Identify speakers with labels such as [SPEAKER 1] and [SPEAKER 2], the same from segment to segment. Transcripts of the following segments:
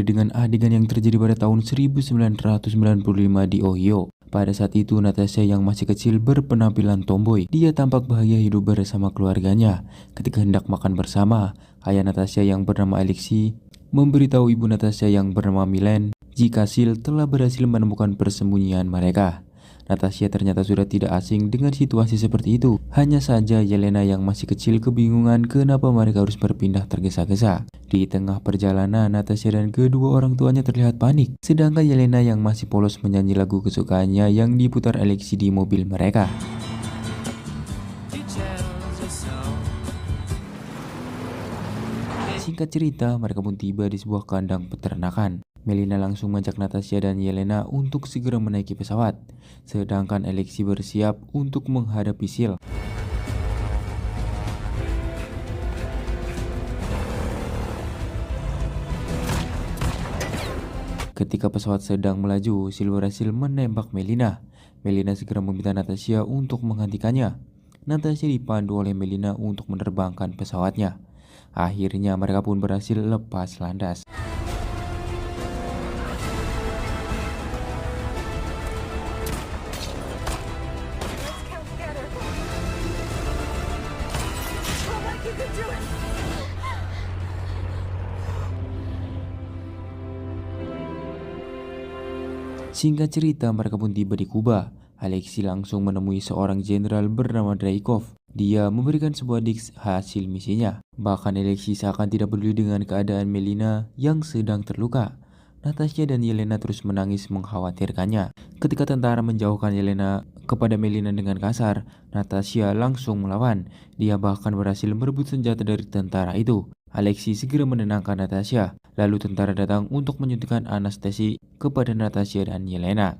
[SPEAKER 1] berawali dengan adegan yang terjadi pada tahun 1995 di Ohio. Pada saat itu, Natasha yang masih kecil berpenampilan tomboy. Dia tampak bahagia hidup bersama keluarganya. Ketika hendak makan bersama, ayah Natasha yang bernama Alexei memberitahu ibu Natasha yang bernama Milen jika Sil telah berhasil menemukan persembunyian mereka. Natasha ternyata sudah tidak asing dengan situasi seperti itu. Hanya saja Yelena yang masih kecil kebingungan kenapa mereka harus berpindah tergesa-gesa. Di tengah perjalanan, Natasha dan kedua orang tuanya terlihat panik. Sedangkan Yelena yang masih polos menyanyi lagu kesukaannya yang diputar Alexei di mobil mereka. Singkat cerita, mereka pun tiba di sebuah kandang peternakan. Melina langsung mengajak Natasha dan Yelena untuk segera menaiki pesawat, sedangkan Alexei bersiap untuk menghadapi Sil. Ketika pesawat sedang melaju, Sil berhasil menembak Melina. Melina segera meminta Natasha untuk menghentikannya. Natasha dipandu oleh Melina untuk menerbangkan pesawatnya. Akhirnya mereka pun berhasil lepas landas. Singkat cerita, mereka pun tiba di Kuba. Alexei langsung menemui seorang jenderal bernama Dreykov. Dia memberikan sebuah disk hasil misinya. Bahkan Alexei seakan tidak peduli dengan keadaan Melina yang sedang terluka. Natasha dan Yelena terus menangis mengkhawatirkannya. Ketika tentara menjauhkan Yelena kepada Melina dengan kasar, Natasha langsung melawan. Dia bahkan berhasil merebut senjata dari tentara itu. Alexei segera menenangkan Natasha. Lalu tentara datang untuk menyuntikkan anestesi kepada Natasha dan Yelena.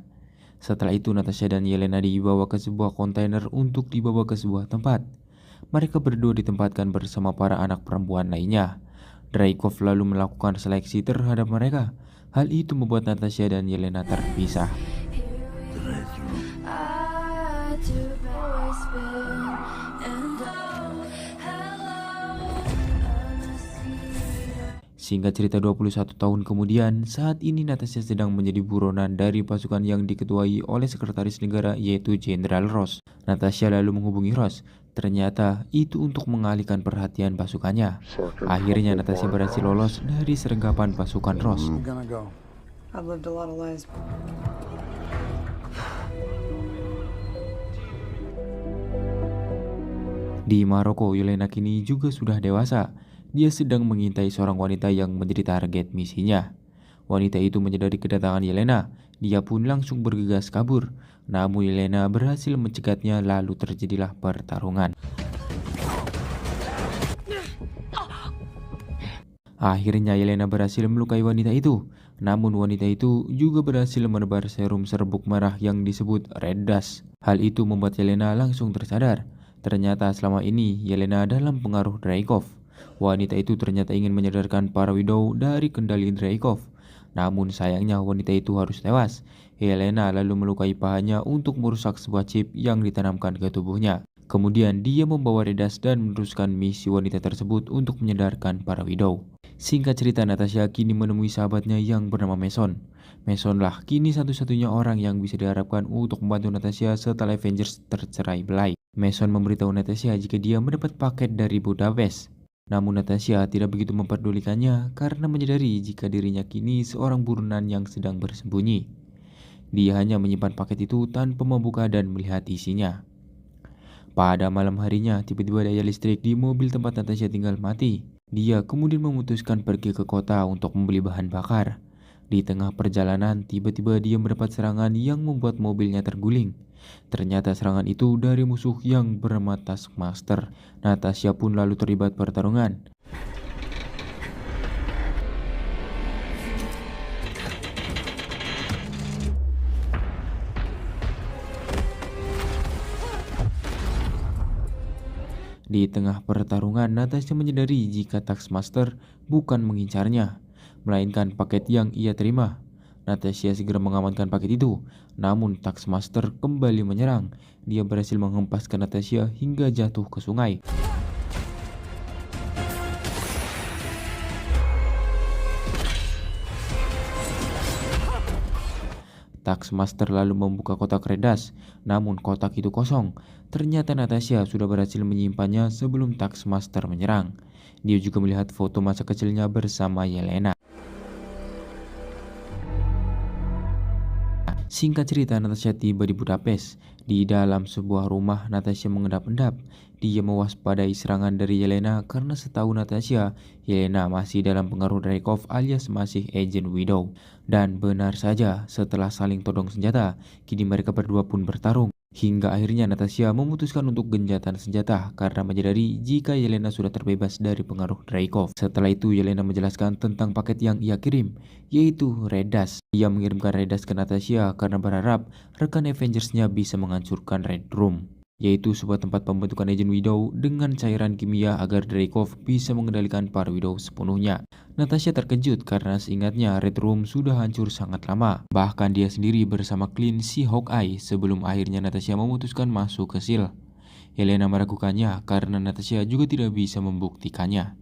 [SPEAKER 1] Setelah itu Natasha dan Yelena dibawa ke sebuah kontainer untuk dibawa ke sebuah tempat. Mereka berdua ditempatkan bersama para anak perempuan lainnya. Dreykov lalu melakukan seleksi terhadap mereka. Hal itu membuat Natasha dan Yelena terpisah. Singkat cerita 21 tahun kemudian, saat ini Natasha sedang menjadi buronan dari pasukan yang diketuai oleh sekretaris negara yaitu Jenderal Ross. Natasha lalu menghubungi Ross. Ternyata itu untuk mengalihkan perhatian pasukannya. Akhirnya Natasha berhasil lolos dari sergapan pasukan Ross. Di Maroko, Yelena kini juga sudah dewasa. Dia sedang mengintai seorang wanita yang menjadi target misinya. Wanita itu menyadari kedatangan Yelena. Dia pun langsung bergegas kabur. Namun Yelena berhasil mencegahnya, lalu terjadilah pertarungan. Akhirnya Yelena berhasil melukai wanita itu. Namun wanita itu juga berhasil menebar serum serbuk merah yang disebut Red Dust. Hal itu membuat Yelena langsung tersadar. Ternyata selama ini Yelena dalam pengaruh Dreykov. Wanita itu ternyata ingin menyadarkan para widow dari kendali Dreykov. Namun sayangnya wanita itu harus tewas. Yelena lalu melukai pahanya untuk merusak sebuah chip yang ditanamkan ke tubuhnya. Kemudian dia membawa Redas dan meneruskan misi wanita tersebut untuk menyadarkan para widow. Singkat cerita, Natasha kini menemui sahabatnya yang bernama Mason. Masonlah kini satu-satunya orang yang bisa diharapkan untuk membantu Natasha setelah Avengers tercerai belai. Mason memberitahu Natasha jika dia mendapat paket dari Budapest. Namun Natasha tidak begitu memperdulikannya karena menyadari jika dirinya kini seorang buronan yang sedang bersembunyi. Dia hanya menyimpan paket itu tanpa membuka dan melihat isinya. Pada malam harinya, tiba-tiba daya listrik di mobil tempat Natasha tinggal mati. Dia kemudian memutuskan pergi ke kota untuk membeli bahan bakar. Di tengah perjalanan, tiba-tiba dia mendapat serangan yang membuat mobilnya terguling. Ternyata serangan itu dari musuh yang bernama Taskmaster. Natasha pun lalu terlibat pertarungan. Di tengah pertarungan, Natasha menyadari jika Taskmaster bukan mengincarnya, melainkan paket yang ia terima. Natasha segera mengamankan paket itu, namun Taskmaster kembali menyerang. Dia berhasil menghempaskan Natasha hingga jatuh ke sungai. Taskmaster lalu membuka kotak Red Dust, namun kotak itu kosong. Ternyata Natasha sudah berhasil menyimpannya sebelum Taskmaster menyerang. Dia juga melihat foto masa kecilnya bersama Yelena. Singkat cerita, Natasha tiba di Budapest. Di dalam sebuah rumah, Natasha mengendap-endap. Dia mewaspadai serangan dari Yelena karena setahu Natasha, Yelena masih dalam pengaruh Dreykov alias masih Agent Widow. Dan benar saja, setelah saling todong senjata, kini mereka berdua pun bertarung. Hingga akhirnya Natasha memutuskan untuk gencatan senjata karena menyadari jika Yelena sudah terbebas dari pengaruh Dreykov. Setelah itu Yelena menjelaskan tentang paket yang ia kirim, yaitu Red Dust. Ia mengirimkan Red Dust ke Natasha karena berharap rekan Avengers-nya bisa menghancurkan Red Room, yaitu sebuah tempat pembentukan Agent Widow dengan cairan kimia agar Dreykov bisa mengendalikan para Widow sepenuhnya. Natasha terkejut karena seingatnya Red Room sudah hancur sangat lama. Bahkan dia sendiri bersama Clint si Hawkeye sebelum akhirnya Natasha memutuskan masuk ke SHIELD. Yelena meragukannya karena Natasha juga tidak bisa membuktikannya.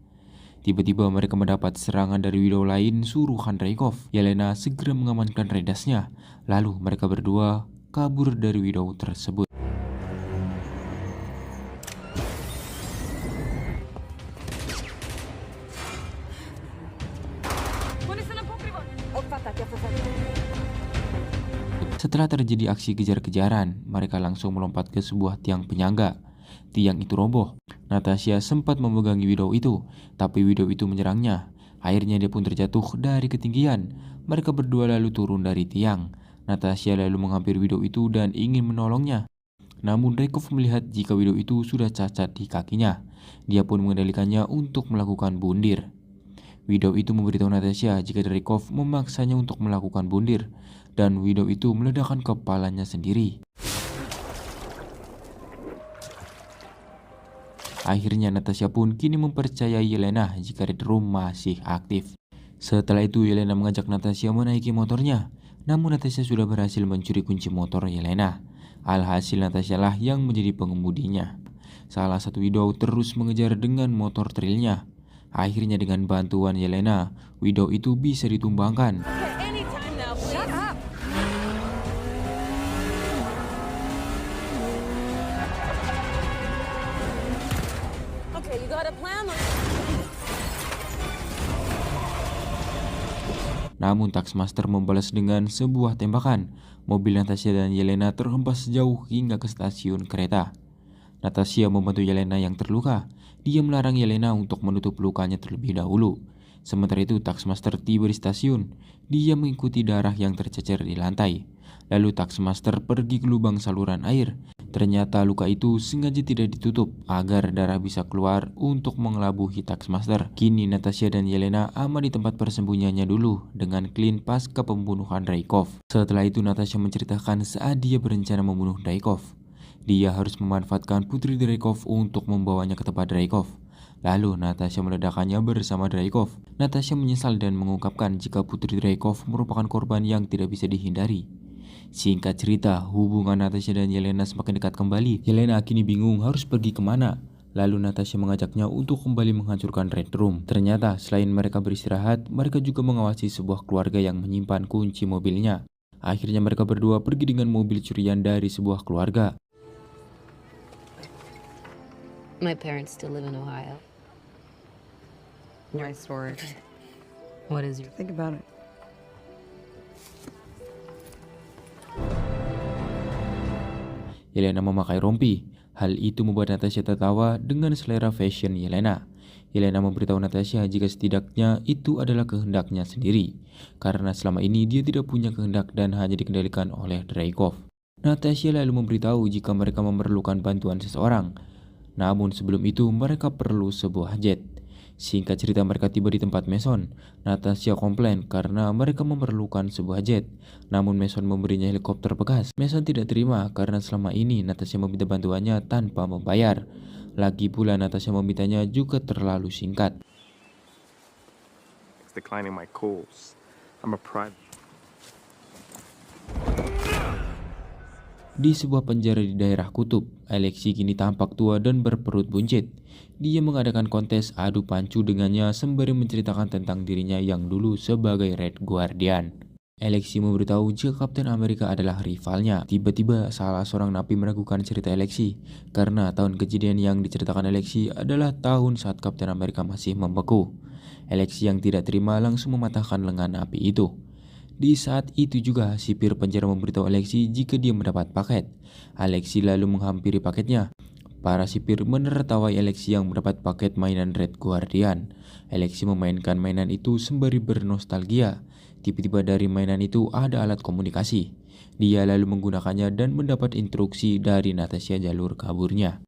[SPEAKER 1] Tiba-tiba mereka mendapat serangan dari Widow lain suruhan Dreykov. Yelena segera mengamankan Red Dust-nya. Lalu mereka berdua kabur dari Widow tersebut. Setelah terjadi aksi kejar-kejaran, mereka langsung melompat ke sebuah tiang penyangga. Tiang itu roboh. Natasha sempat memegangi Widow itu, tapi Widow itu menyerangnya. Akhirnya dia pun terjatuh dari ketinggian. Mereka berdua lalu turun dari tiang. Natasha lalu menghampiri Widow itu dan ingin menolongnya. Namun Dreykov melihat jika Widow itu sudah cacat di kakinya. Dia pun mengendalikannya untuk melakukan bundir. Widow itu memberitahu Natasha jika Dreykov memaksanya untuk melakukan bundir, dan Widow itu meledakkan kepalanya sendiri. Akhirnya Natasha pun kini mempercayai Yelena jika Red Room masih aktif. Setelah itu Yelena mengajak Natasha menaiki motornya, namun Natasha sudah berhasil mencuri kunci motor Yelena. Alhasil Natasha lah yang menjadi pengemudinya. Salah satu Widow terus mengejar dengan motor trailnya. Akhirnya dengan bantuan Yelena, Widow itu bisa ditumbangkan. Namun Taskmaster membalas dengan sebuah tembakan. Mobil Natasha dan Yelena terhempas jauh hingga ke stasiun kereta. Natasha membantu Yelena yang terluka. Dia melarang Yelena untuk menutup lukanya terlebih dahulu. Sementara itu Taskmaster tiba di stasiun. Dia mengikuti darah yang tercecer di lantai. Lalu Taskmaster pergi ke lubang saluran air. Ternyata luka itu sengaja tidak ditutup agar darah bisa keluar untuk mengelabuhi Taskmaster. Kini Natasha dan Yelena aman di tempat persembunyiannya dulu dengan Clint pasca pembunuhan Dreykov. Setelah itu Natasha menceritakan saat dia berencana membunuh Dreykov. Dia harus memanfaatkan putri Dreykov untuk membawanya ke tempat Dreykov. Lalu Natasha meledakkannya bersama Dreykov. Natasha menyesal dan mengungkapkan jika putri Dreykov merupakan korban yang tidak bisa dihindari. Singkat cerita, hubungan Natasha dan Yelena semakin dekat kembali. Yelena kini bingung harus pergi kemana. Lalu Natasha mengajaknya untuk kembali menghancurkan Red Room. Ternyata selain mereka beristirahat, mereka juga mengawasi sebuah keluarga yang menyimpan kunci mobilnya. Akhirnya mereka berdua pergi dengan mobil curian dari sebuah keluarga.
[SPEAKER 2] My parents still live in Ohio.
[SPEAKER 3] Nice story.
[SPEAKER 2] What is your...
[SPEAKER 3] Think about it.
[SPEAKER 1] Yelena memakai rompi. Hal itu membuat Natasha tertawa dengan selera fashion Yelena. Yelena memberitahu Natasha jika setidaknya itu adalah kehendaknya sendiri, karena selama ini dia tidak punya kehendak dan hanya dikendalikan oleh Dreykov. Natasha lalu memberitahu jika mereka memerlukan bantuan seseorang. Namun sebelum itu mereka perlu sebuah jet. Singkat cerita mereka tiba di tempat Mason. Natasha komplain karena mereka memerlukan sebuah jet. Namun Mason memberinya helikopter bekas. Mason tidak terima karena selama ini Natasha meminta bantuannya tanpa membayar. Lagi pula Natasha memintanya juga terlalu singkat.
[SPEAKER 4] It's declining my calls. I'm a private.
[SPEAKER 1] Di sebuah penjara di daerah kutub, Alexei kini tampak tua dan berperut buncit. Dia mengadakan kontes adu pancu dengannya sembari menceritakan tentang dirinya yang dulu sebagai Red Guardian. Alexei memberitahu jika Kapten Amerika adalah rivalnya. Tiba-tiba salah seorang napi meragukan cerita Alexei karena tahun kejadian yang diceritakan Alexei adalah tahun saat Kapten Amerika masih membeku. Alexei yang tidak terima langsung mematahkan lengan napi itu. Di saat itu juga sipir penjara memberitahu Alexei jika dia mendapat paket. Alexei lalu menghampiri paketnya. Para sipir menertawai Alexei yang mendapat paket mainan Red Guardian. Alexei memainkan mainan itu sembari bernostalgia. Tiba-tiba dari mainan itu ada alat komunikasi. Dia lalu menggunakannya dan mendapat instruksi dari Natasha jalur kaburnya.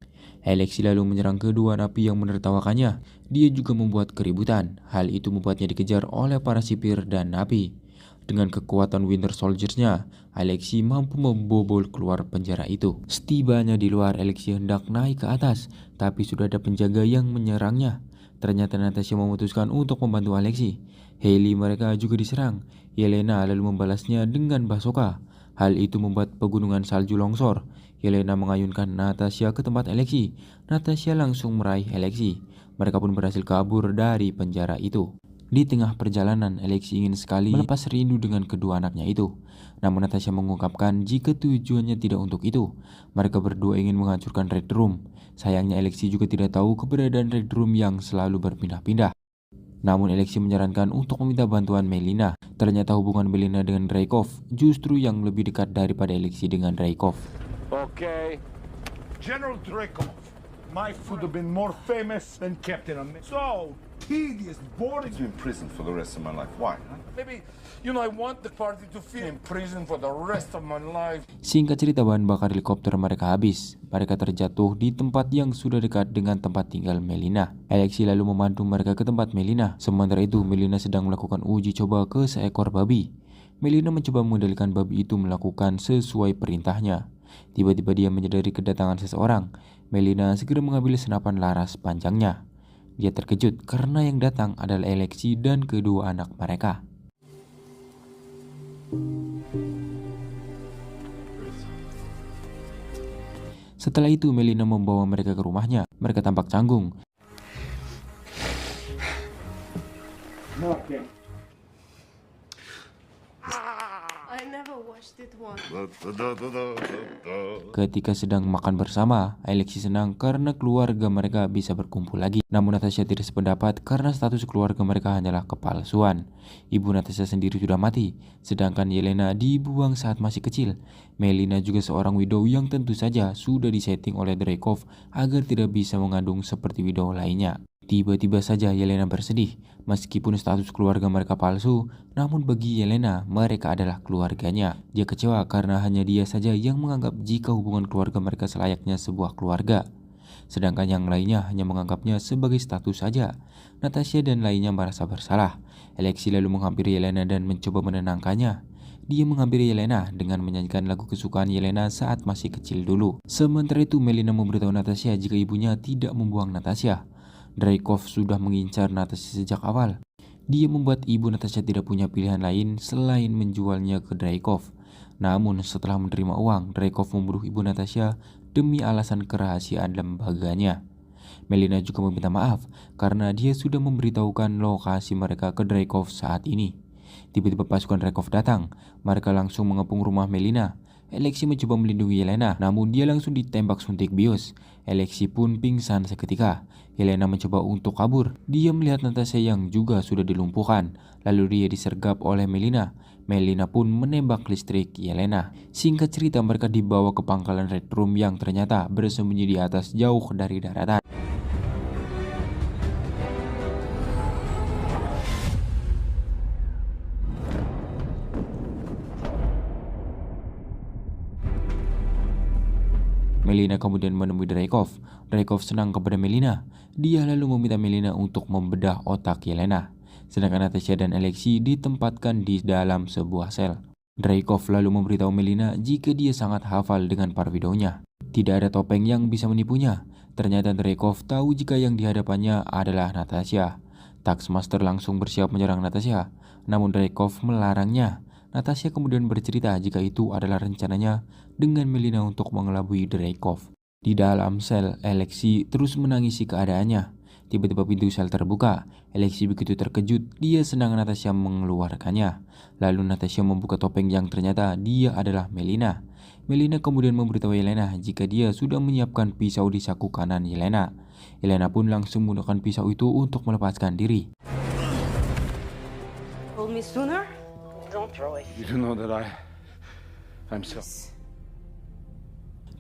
[SPEAKER 1] Alexei lalu menyerang kedua napi yang menertawakannya. Dia juga membuat keributan. Hal itu membuatnya dikejar oleh para sipir dan napi. Dengan kekuatan Winter Soldiers-nya, Alexei mampu membobol keluar penjara itu. Setibanya di luar, Alexei hendak naik ke atas, tapi sudah ada penjaga yang menyerangnya. Ternyata Natasha memutuskan untuk membantu Alexei. Hailey mereka juga diserang. Yelena lalu membalasnya dengan basoka. Hal itu membuat pegunungan salju longsor. Yelena mengayunkan Natasha ke tempat Alexei. Natasha langsung meraih Alexei. Mereka pun berhasil kabur dari penjara itu. Di tengah perjalanan, Alexei ingin sekali melepas rindu dengan kedua anaknya itu. Namun Natasha mengungkapkan jika tujuannya tidak untuk itu. Mereka berdua ingin menghancurkan Red Room. Sayangnya Alexei juga tidak tahu keberadaan Red Room yang selalu berpindah-pindah. Namun Alexei menyarankan untuk meminta bantuan Melina. Ternyata hubungan Melina dengan Dreykov justru yang lebih dekat daripada Alexei dengan Dreykov.
[SPEAKER 3] Okay.
[SPEAKER 5] General Dreykov, my food have been more famous than Captain America. So tedious, boring.
[SPEAKER 3] To in prison for the rest of my life. Why?
[SPEAKER 5] Maybe, I want the party to feel in prison for the rest of my life.
[SPEAKER 1] Singkat cerita, bahan bakar helikopter mereka habis. Mereka terjatuh di tempat yang sudah dekat dengan tempat tinggal Melina. Alexei lalu memandu mereka ke tempat Melina. Sementara itu, Melina sedang melakukan uji coba ke seekor babi. Melina mencoba mengendalikan babi itu melakukan sesuai perintahnya. Tiba-tiba dia menyadari kedatangan seseorang. Melina segera mengambil senapan laras panjangnya. Dia terkejut karena yang datang adalah Alexei dan kedua anak mereka. Setelah itu Melina membawa mereka ke rumahnya. Mereka tampak canggung.
[SPEAKER 6] I never watched it once.
[SPEAKER 1] Ketika sedang makan bersama, Alexei senang karena keluarga mereka bisa berkumpul lagi. Namun Natasha tidak sependapat karena status keluarga mereka hanyalah kepalsuan. Ibu Natasha sendiri sudah mati, sedangkan Yelena dibuang saat masih kecil. Melina juga seorang widow yang tentu saja sudah disetting oleh Dreykov agar tidak bisa mengandung seperti widow lainnya. Tiba-tiba saja Yelena bersedih. Meskipun status keluarga mereka palsu, namun bagi Yelena, mereka adalah keluarganya. Dia kecewa karena hanya dia saja yang menganggap jika hubungan keluarga mereka selayaknya sebuah keluarga. Sedangkan yang lainnya hanya menganggapnya sebagai status saja. Natasha dan lainnya merasa bersalah. Alexei lalu menghampiri Yelena dan mencoba menenangkannya. Dia menghampiri Yelena dengan menyanyikan lagu kesukaan Yelena saat masih kecil dulu. Sementara itu Melina memberitahu Natasha jika ibunya tidak membuang Natasha. Dreykov sudah mengincar Natasha sejak awal. Dia membuat ibu Natasha tidak punya pilihan lain selain menjualnya ke Dreykov. Namun setelah menerima uang, Dreykov membunuh ibu Natasha demi alasan kerahasiaan lembaganya. Melina juga meminta maaf karena dia sudah memberitahukan lokasi mereka ke Dreykov saat ini. Tiba-tiba pasukan Dreykov datang. Mereka langsung mengepung rumah Melina. Alexei mencoba melindungi Yelena, namun dia langsung ditembak suntik bius. Alexei pun pingsan seketika. Yelena mencoba untuk kabur. Dia melihat Natasha yang juga sudah dilumpuhkan. Lalu dia disergap oleh Melina. Melina pun menembak listrik Yelena. Singkat cerita, mereka dibawa ke pangkalan Red Room yang ternyata bersembunyi di atas jauh dari daratan. Melina kemudian menemui Dreykov. Dreykov senang kepada Melina. Dia lalu meminta Melina untuk membedah otak Yelena. Sedangkan Natasha dan Alexei ditempatkan di dalam sebuah sel. Dreykov lalu memberitahu Melina jika dia sangat hafal dengan para widownya. Tidak ada topeng yang bisa menipunya. Ternyata Dreykov tahu jika yang dihadapannya adalah Natasha. Taskmaster langsung bersiap menyerang Natasha. Namun Dreykov melarangnya. Natasha kemudian bercerita jika itu adalah rencananya dengan Melina untuk mengelabui Dreykov. Di dalam sel, Alexei terus menangisi keadaannya. Tiba-tiba pintu sel terbuka. Alexi begitu terkejut, dia senang Natasha mengeluarkannya. Lalu Natasha membuka topeng yang ternyata dia adalah Melina. Melina kemudian memberitahu Yelena jika dia sudah menyiapkan pisau di saku kanan Yelena. Yelena pun langsung menggunakan pisau itu untuk melepaskan diri.
[SPEAKER 6] Told me sooner? Don't throw it.
[SPEAKER 3] You don't know that I'm so...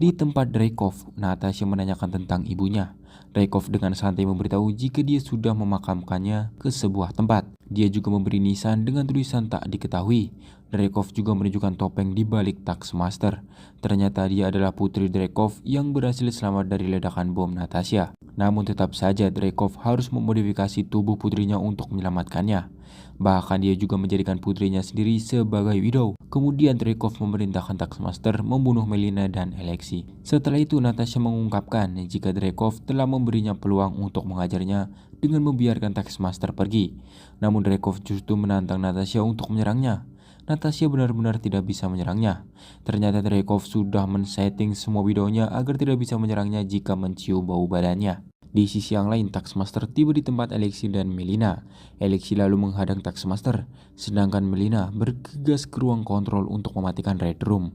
[SPEAKER 1] Di tempat Dreykov, Natasha menanyakan tentang ibunya. Dreykov dengan santai memberitahu jika dia sudah memakamkannya ke sebuah tempat. Dia juga memberi nisan dengan tulisan tak diketahui. Dreykov juga menunjukkan topeng di balik Taskmaster. Ternyata dia adalah putri Dreykov yang berhasil selamat dari ledakan bom Natasha. Namun tetap saja Dreykov harus memodifikasi tubuh putrinya untuk menyelamatkannya. Bahkan dia juga menjadikan putrinya sendiri sebagai widow. Kemudian Dreykov memerintahkan Taskmaster membunuh Melina dan Alexi. Setelah itu Natasha mengungkapkan jika Dreykov telah memberinya peluang untuk mengajarnya dengan membiarkan Taskmaster pergi. Namun Dreykov justru menantang Natasha untuk menyerangnya. Natasha benar-benar tidak bisa menyerangnya. Ternyata Dreykov sudah men-setting semua widownya agar tidak bisa menyerangnya jika mencium bau badannya. Di sisi yang lain, Taskmaster tiba di tempat Alexi dan Melina. Alexi lalu menghadang Taskmaster, sedangkan Melina bergegas ke ruang kontrol untuk mematikan Red Room.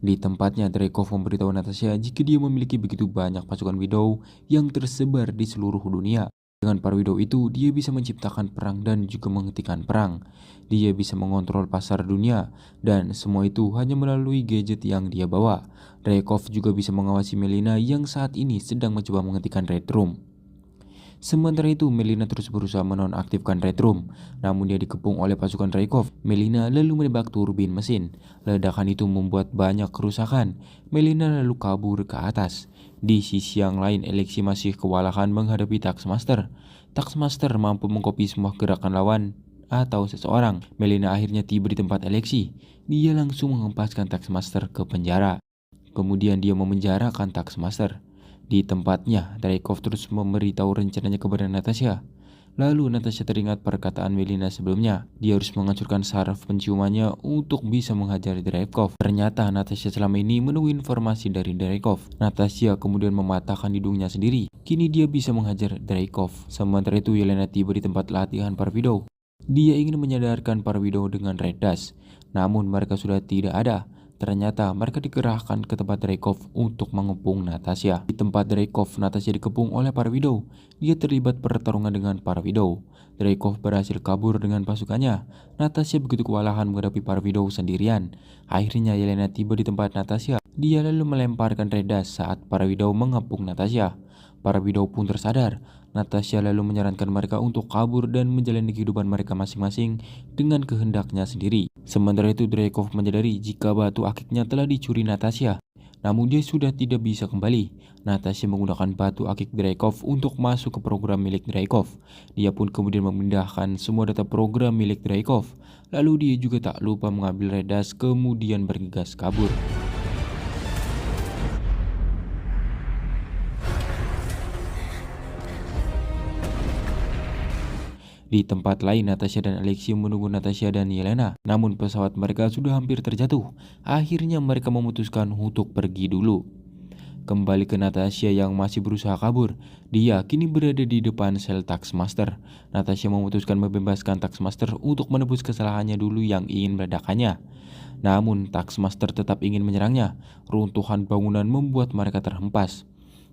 [SPEAKER 1] Di tempatnya, Dreykov memberitahu Natasha jika dia memiliki begitu banyak pasukan widow yang tersebar di seluruh dunia. Dengan para widow itu, dia bisa menciptakan perang dan juga menghentikan perang. Dia bisa mengontrol pasar dunia, dan semua itu hanya melalui gadget yang dia bawa. Dreykov juga bisa mengawasi Melina yang saat ini sedang mencoba menghentikan Red Room. Sementara itu, Melina terus berusaha menonaktifkan Red Room, namun dia dikepung oleh pasukan Dreykov. Melina lalu menembak turbin mesin. Ledakan itu membuat banyak kerusakan. Melina lalu kabur ke atas. Di sisi yang lain, Alexi masih kewalahan menghadapi Taskmaster. Taskmaster mampu mengkopi semua gerakan lawan atau seseorang. Melina akhirnya tiba di tempat Alexi. Dia langsung menghempaskan Taskmaster ke penjara. Kemudian dia memenjarakan Taskmaster. Di tempatnya, Dreykov terus memberitahu rencananya kepada Natasha. Lalu Natasha teringat perkataan Melina sebelumnya. Dia harus menghancurkan saraf penciumannya untuk bisa menghajar Dreykov. Ternyata Natasha selama ini menunggu informasi dari Dreykov. Natasha kemudian mematahkan hidungnya sendiri. Kini dia bisa menghajar Dreykov. Sementara itu Yelena tiba di tempat latihan para widow. Dia ingin menyadarkan para widow dengan Red Dust. Namun mereka sudah tidak ada. Ternyata mereka dikerahkan ke tempat Dreykov untuk mengepung Natasha. Di tempat Dreykov, Natasha dikepung oleh para widow. Dia terlibat pertarungan dengan para widow. Dreykov berhasil kabur dengan pasukannya. Natasha begitu kewalahan menghadapi para widow sendirian. Akhirnya Yelena tiba di tempat Natasha. Dia lalu melemparkan Red Dust saat para widow mengepung Natasha. Para widow pun tersadar. Natasha lalu menyarankan mereka untuk kabur dan menjalani kehidupan mereka masing-masing dengan kehendaknya sendiri. Sementara itu Dreykov menyadari jika batu akiknya telah dicuri Natasha. Namun dia sudah tidak bisa kembali. Natasha menggunakan batu akik Dreykov untuk masuk ke program milik Dreykov. Dia pun kemudian memindahkan semua data program milik Dreykov. Lalu dia juga tak lupa mengambil Red Dust kemudian bergegas kabur. Di tempat lain, Natasha dan Alexi menunggu Natasha dan Yelena. Namun pesawat mereka sudah hampir terjatuh. Akhirnya mereka memutuskan untuk pergi dulu. Kembali ke Natasha yang masih berusaha kabur. Dia kini berada di depan sel Taskmaster. Natasha memutuskan membebaskan Taskmaster untuk menebus kesalahannya dulu yang ingin meledakannya. Namun Taskmaster tetap ingin menyerangnya. Runtuhan bangunan membuat mereka terhempas.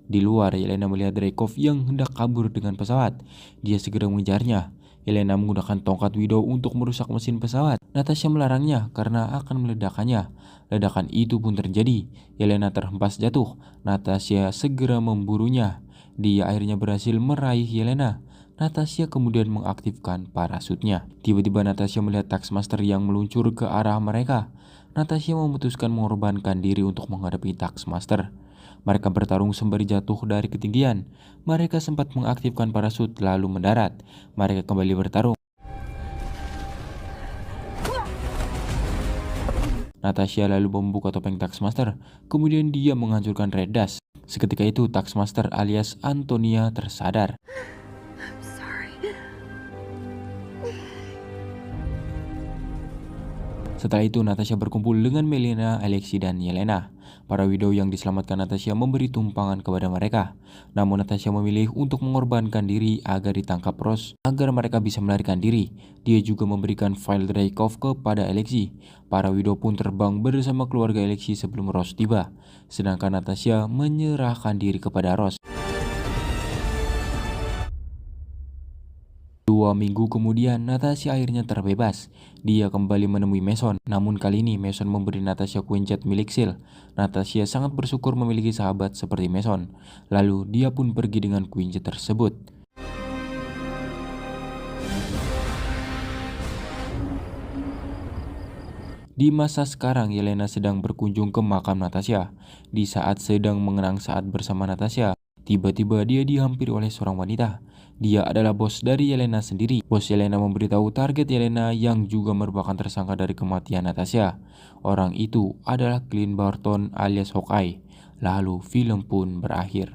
[SPEAKER 1] Di luar, Yelena melihat Dreykov yang hendak kabur dengan pesawat. Dia segera mengejarnya. Yelena menggunakan tongkat widow untuk merusak mesin pesawat. Natasha melarangnya karena akan meledakkannya. Ledakan itu pun terjadi. Yelena terhempas jatuh. Natasha segera memburunya. Dia akhirnya berhasil meraih Yelena. Natasha kemudian mengaktifkan parasutnya. Tiba-tiba Natasha melihat Taskmaster yang meluncur ke arah mereka. Natasha memutuskan mengorbankan diri untuk menghadapi Taskmaster. Mereka bertarung sembari jatuh dari ketinggian. Mereka sempat mengaktifkan parasut lalu mendarat. Mereka kembali bertarung. Natasha lalu membuka topeng Taskmaster. Kemudian dia menghancurkan Red Dust. Seketika itu Taskmaster alias Antonia tersadar. Setelah itu Natasha berkumpul dengan Melina, Alexei, dan Yelena. Para widow yang diselamatkan Natasha memberi tumpangan kepada mereka. Namun Natasha memilih untuk mengorbankan diri agar ditangkap Ross agar mereka bisa melarikan diri. Dia juga memberikan file Dreykov kepada Alexei. Para widow pun terbang bersama keluarga Alexei sebelum Ross tiba. Sedangkan Natasha menyerahkan diri kepada Ross. 2 minggu kemudian, Natasha akhirnya terbebas. Dia kembali menemui Mason. Namun kali ini Mason memberi Natasha Quinjet milik Sil. Natasha sangat bersyukur memiliki sahabat seperti Mason. Lalu dia pun pergi dengan Quinjet tersebut. Di masa sekarang, Yelena sedang berkunjung ke makam Natasha. Di saat sedang mengenang saat bersama Natasha, tiba-tiba dia dihampiri oleh seorang wanita. Dia adalah bos dari Yelena sendiri. Bos Yelena memberitahu target Yelena yang juga merupakan tersangka dari kematian Natasha. Orang itu adalah Clint Barton alias Hawkeye. Lalu film pun berakhir.